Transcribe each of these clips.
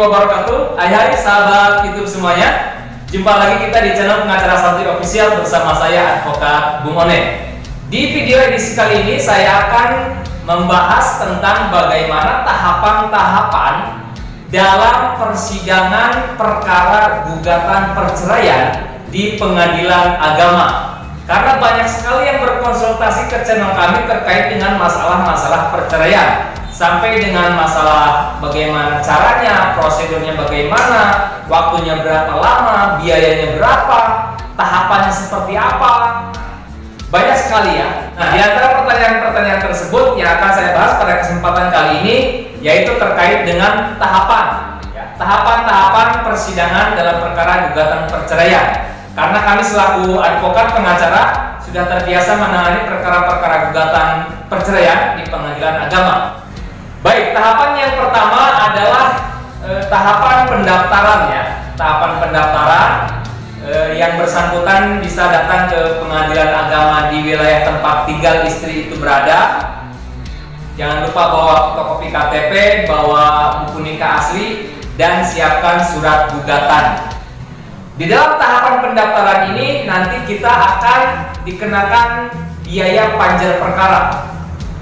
wabarakatuh. Hai sahabat YouTube semuanya. Jumpa lagi kita di channel Pengacara Santri Official bersama saya Advokat Bung One. Di video edisi kali ini saya akan membahas tentang bagaimana tahapan-tahapan dalam persidangan perkara gugatan perceraian di pengadilan agama. Karena banyak sekali yang berkonsultasi ke channel kami terkait dengan masalah-masalah perceraian, sampai dengan masalah bagaimana caranya, prosedurnya bagaimana, waktunya berapa lama, biayanya berapa, tahapannya seperti apa. Banyak sekali ya. Nah, di antara pertanyaan-pertanyaan tersebut yang akan saya bahas pada kesempatan kali ini yaitu terkait dengan tahapan, tahapan-tahapan persidangan dalam perkara gugatan perceraian. Karena kami selaku advokat pengacara sudah terbiasa menangani perkara-perkara gugatan perceraian di pengadilan agama. Baik, tahapan yang pertama adalah tahapan pendaftaran ya. Tahapan pendaftaran yang bersangkutan bisa datang ke pengadilan agama di wilayah tempat tinggal istri itu berada. Jangan lupa bawa fotokopi KTP, bawa buku nikah asli, dan siapkan surat gugatan. Di dalam tahapan pendaftaran ini nanti kita akan dikenakan biaya panjar perkara.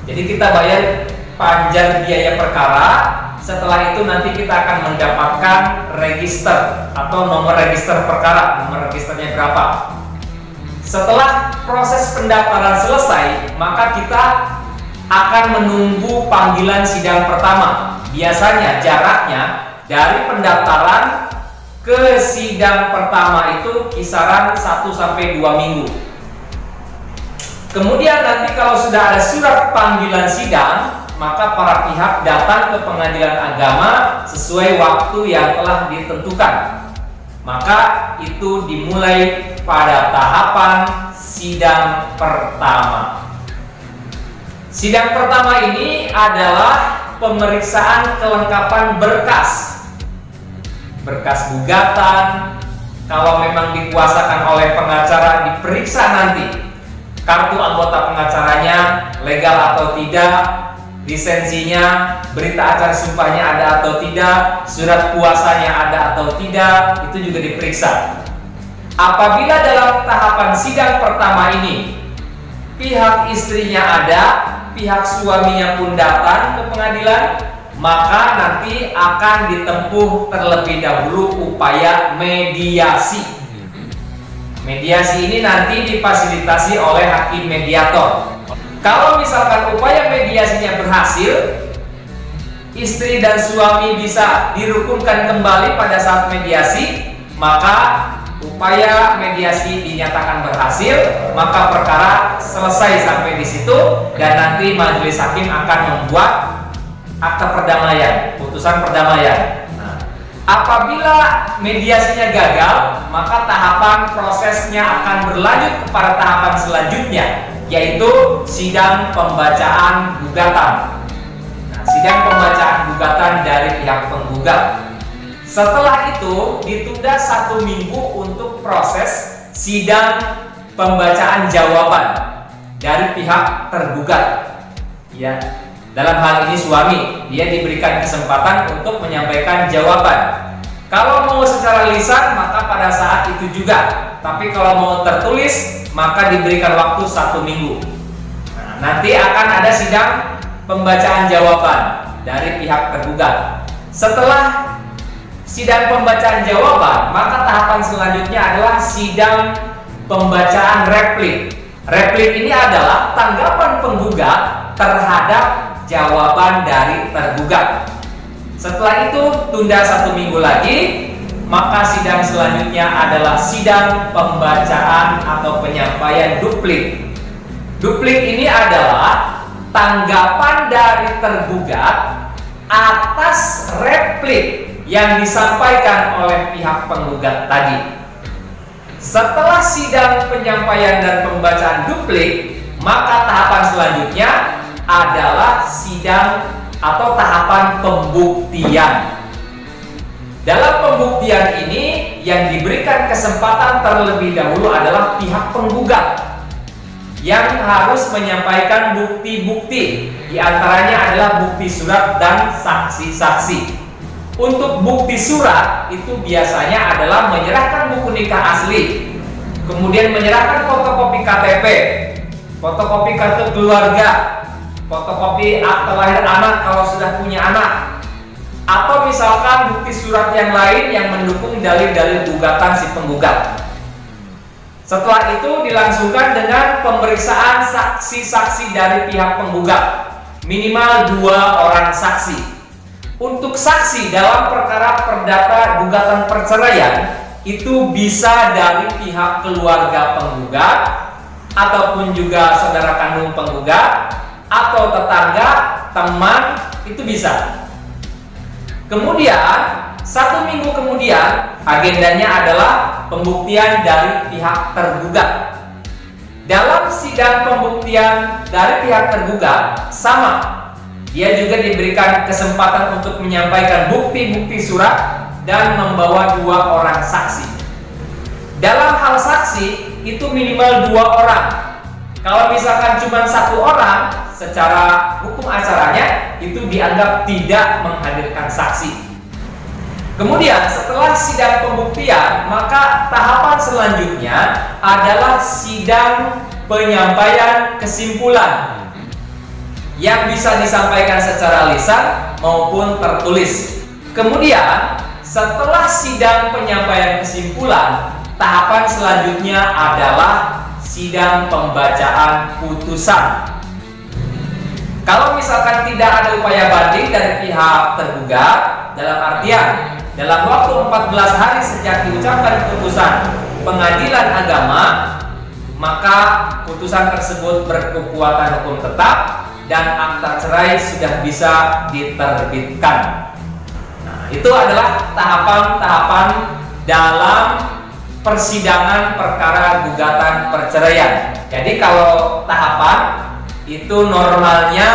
Jadi kita bayar panjar biaya perkara. Setelah itu nanti kita akan mendapatkan register atau nomor register perkara. Nomor registernya berapa? Setelah proses pendaftaran selesai, maka kita akan menunggu panggilan sidang pertama. Biasanya jaraknya dari pendaftaran ke sidang pertama itu kisaran 1-2 minggu. Kemudian nanti kalau sudah ada surat panggilan sidang, maka para pihak datang ke pengadilan agama sesuai waktu yang telah ditentukan. Maka itu dimulai pada tahapan sidang pertama. Sidang pertama ini adalah pemeriksaan kelengkapan berkas gugatan. Kalau memang dikuasakan oleh pengacara, diperiksa nanti kartu anggota pengacaranya legal atau tidak, lisensinya, berita acara sumpahnya ada atau tidak, surat kuasanya ada atau tidak, itu juga diperiksa. Apabila dalam tahapan sidang pertama ini pihak istrinya ada, pihak suaminya pun datang ke pengadilan, maka nanti akan ditempuh terlebih dahulu upaya mediasi. Mediasi ini nanti difasilitasi oleh hakim mediator. Kalau misalkan upaya mediasinya berhasil, istri dan suami bisa dirukunkan kembali pada saat mediasi, maka upaya mediasi dinyatakan berhasil, maka perkara selesai sampai di situ dan nanti majelis hakim akan membuat akta perdamaian, putusan perdamaian. Nah, apabila mediasinya gagal, maka tahapan prosesnya akan berlanjut kepada tahapan selanjutnya, yaitu sidang pembacaan gugatan. Nah, sidang pembacaan gugatan dari pihak penggugat. Setelah itu ditunda 1 minggu untuk proses sidang pembacaan jawaban dari pihak tergugat. Ya. Dalam hal ini suami, dia diberikan kesempatan untuk menyampaikan jawaban. Kalau mau secara lisan, maka pada saat itu juga. Tapi kalau mau tertulis, maka diberikan waktu 1 minggu. Nah, nanti akan ada sidang pembacaan jawaban dari pihak tergugat. Setelah sidang pembacaan jawaban, maka tahapan selanjutnya adalah sidang pembacaan replik. Replik ini adalah tanggapan penggugat terhadap jawaban dari tergugat. Setelah itu tunda 1 minggu lagi, maka sidang selanjutnya adalah sidang pembacaan atau penyampaian duplik. Duplik ini adalah tanggapan dari tergugat atas replik yang disampaikan oleh pihak penggugat tadi. Setelah sidang penyampaian dan pembacaan duplik, maka tahapan selanjutnya adalah sidang atau tahapan pembuktian. Dalam pembuktian ini yang diberikan kesempatan terlebih dahulu adalah pihak penggugat yang harus menyampaikan bukti-bukti. Di antaranya adalah bukti surat dan saksi-saksi. Untuk bukti surat itu biasanya adalah menyerahkan buku nikah asli, kemudian menyerahkan fotokopi KTP, fotokopi kartu keluarga, fotokopi akte lahir anak kalau sudah punya anak, atau misalkan bukti surat yang lain yang mendukung dalil-dalil gugatan si penggugat. Setelah itu dilangsungkan dengan pemeriksaan saksi-saksi dari pihak penggugat, minimal 2 orang saksi. Untuk saksi dalam perkara perdata gugatan perceraian itu bisa dari pihak keluarga penggugat, ataupun juga saudara kandung penggugat, atau tetangga, teman, itu bisa. Kemudian 1 minggu kemudian agendanya adalah pembuktian dari pihak tergugat. Dalam sidang pembuktian dari pihak tergugat sama, dia juga diberikan kesempatan untuk menyampaikan bukti-bukti surat dan membawa 2 orang saksi. Dalam hal saksi itu minimal 2 orang. Kalau misalkan cuma 1 orang, secara hukum acaranya itu dianggap tidak menghadirkan saksi. Kemudian setelah sidang pembuktian, maka tahapan selanjutnya adalah sidang penyampaian kesimpulan yang bisa disampaikan secara lisan maupun tertulis. Kemudian setelah sidang penyampaian kesimpulan, tahapan selanjutnya adalah sidang pembacaan putusan. Kalau misalkan tidak ada upaya banding dari pihak tergugat, dalam artian dalam waktu 14 hari sejak diucapkan putusan pengadilan agama, maka putusan tersebut berkekuatan hukum tetap dan akta cerai sudah bisa diterbitkan. Nah, itu adalah tahapan-tahapan dalam persidangan perkara gugatan perceraian. Jadi kalau tahapan itu normalnya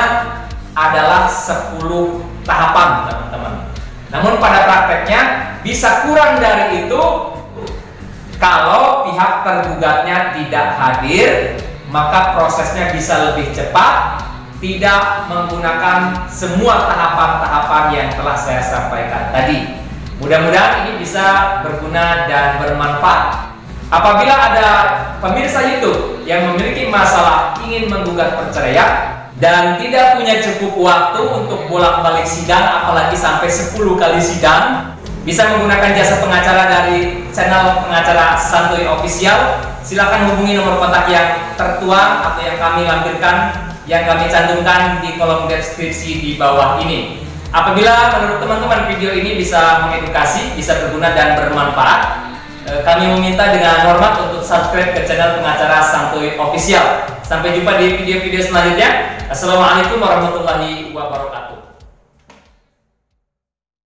adalah 10 tahapan, teman-teman. Namun pada prakteknya bisa kurang dari itu kalau pihak tergugatnya tidak hadir, maka prosesnya bisa lebih cepat, tidak menggunakan semua tahapan-tahapan yang telah saya sampaikan tadi. Mudah-mudahan ini bisa berguna dan bermanfaat. Apabila ada pemirsa YouTube yang memiliki masalah ingin menggugat perceraian dan tidak punya cukup waktu untuk bolak-balik sidang, apalagi sampai 10 kali sidang, bisa menggunakan jasa pengacara dari channel pengacara Santuy Official. Silakan hubungi nomor kontak yang tertuang atau yang kami lampirkan, yang kami cantumkan di kolom deskripsi di bawah ini. Apabila menurut teman-teman video ini bisa mengedukasi, bisa berguna dan bermanfaat, kami meminta dengan hormat untuk subscribe ke channel pengacara Santuy Official. Sampai jumpa di video-video selanjutnya. Assalamualaikum warahmatullahi wabarakatuh.